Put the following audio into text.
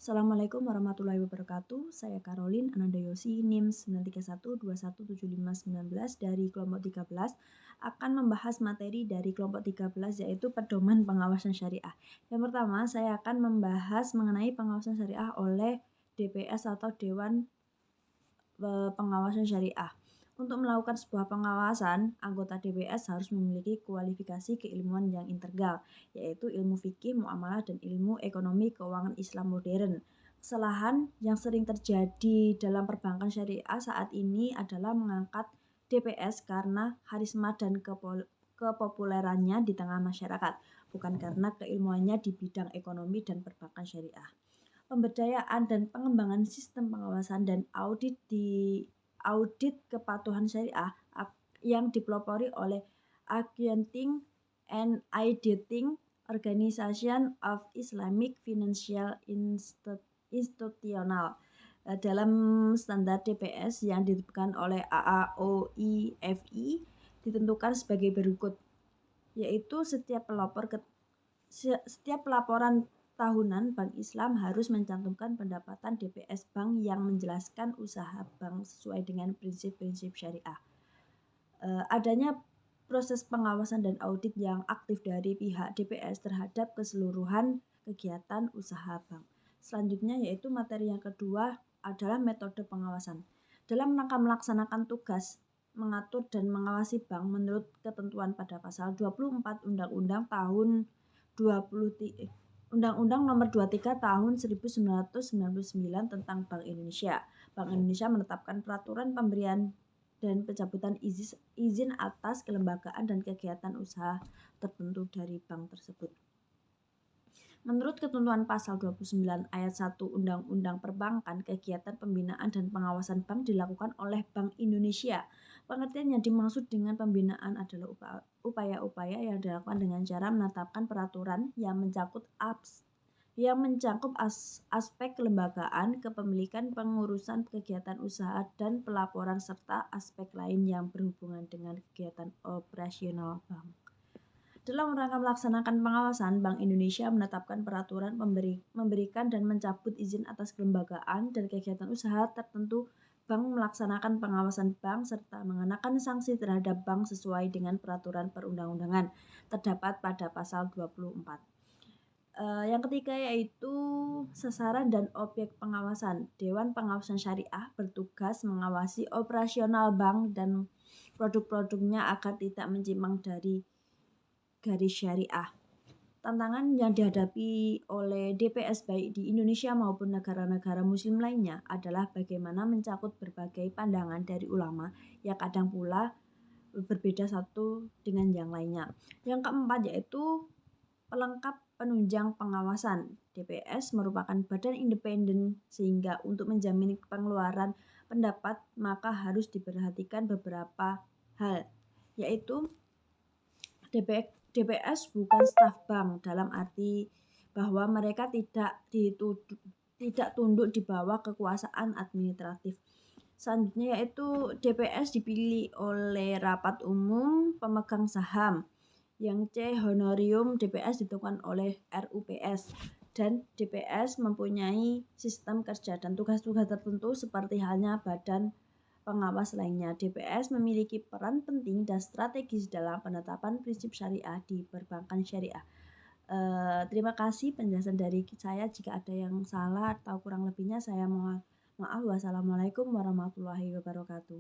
Assalamualaikum warahmatullahi wabarakatuh. Saya Caroline Anandayosi, NIM 931217519 dari kelompok 13 akan membahas materi dari kelompok 13 yaitu pedoman pengawasan syariah. Yang pertama, saya akan membahas mengenai pengawasan syariah oleh DPS atau Dewan Pengawasan Syariah. Untuk melakukan sebuah pengawasan, anggota DPS harus memiliki kualifikasi keilmuan yang integral, yaitu ilmu fikih, muamalah, dan ilmu ekonomi keuangan Islam modern. Kesalahan yang sering terjadi dalam perbankan syariah saat ini adalah mengangkat DPS karena karisma dan kepopulerannya di tengah masyarakat, bukan karena keilmuannya di bidang ekonomi dan perbankan syariah. Pemberdayaan dan pengembangan sistem pengawasan dan audit kepatuhan syariah yang dipelopori oleh Accounting and Auditing Organization of Islamic Financial Institutional dalam standar DPS yang ditentukan oleh AAOIFI ditentukan sebagai berikut, yaitu setiap pelaporan tahunan Bank Islam harus mencantumkan pendapatan DPS bank yang menjelaskan usaha bank sesuai dengan prinsip-prinsip syariah. Adanya proses pengawasan dan audit yang aktif dari pihak DPS terhadap keseluruhan kegiatan usaha bank. Selanjutnya yaitu materi yang kedua adalah metode pengawasan. Dalam rangka melaksanakan tugas mengatur dan mengawasi bank menurut ketentuan pada pasal 24 Undang-Undang Nomor 23 Tahun 1999 tentang Bank Indonesia. Bank Indonesia menetapkan peraturan pemberian dan pencabutan izin atas kelembagaan dan kegiatan usaha tertentu dari bank tersebut. Menurut ketentuan pasal 29 ayat 1 Undang-Undang Perbankan, kegiatan pembinaan dan pengawasan bank dilakukan oleh Bank Indonesia. Pengertian yang dimaksud dengan pembinaan adalah upaya-upaya yang dilakukan dengan cara menetapkan peraturan yang mencakup aspek kelembagaan, kepemilikan, pengurusan kegiatan usaha, dan pelaporan serta aspek lain yang berhubungan dengan kegiatan operasional bank. Dalam rangka melaksanakan pengawasan, Bank Indonesia menetapkan peraturan memberikan dan mencabut izin atas kelembagaan dan kegiatan usaha tertentu bank, melaksanakan pengawasan bank, serta mengenakan sanksi terhadap bank sesuai dengan peraturan perundang-undangan terdapat pada pasal 24. Yang ketiga yaitu sasaran dan objek pengawasan. Dewan Pengawasan Syariah bertugas mengawasi operasional bank dan produk-produknya agar tidak menyimpang dari garis syariah. Tantangan yang dihadapi oleh DPS baik di Indonesia maupun negara-negara muslim lainnya adalah bagaimana mencakup berbagai pandangan dari ulama yang kadang pula berbeda satu dengan yang lainnya. Yang keempat yaitu pelengkap penunjang pengawasan. DPS merupakan badan independen sehingga untuk menjamin pengeluaran pendapat maka harus diperhatikan beberapa hal, yaitu DPS bukan staf bank dalam arti bahwa mereka tidak tunduk di bawah kekuasaan administratif. Selanjutnya yaitu DPS dipilih oleh rapat umum pemegang saham. Yang C, honorium DPS ditentukan oleh RUPS, dan DPS mempunyai sistem kerja dan tugas-tugas tertentu seperti halnya badan pengawas lainnya. DPS memiliki peran penting dan strategis dalam penetapan prinsip syariah di perbankan syariah. Terima kasih penjelasan dari saya. Jika ada yang salah atau kurang lebihnya saya mohon maaf. Wassalamualaikum warahmatullahi wabarakatuh.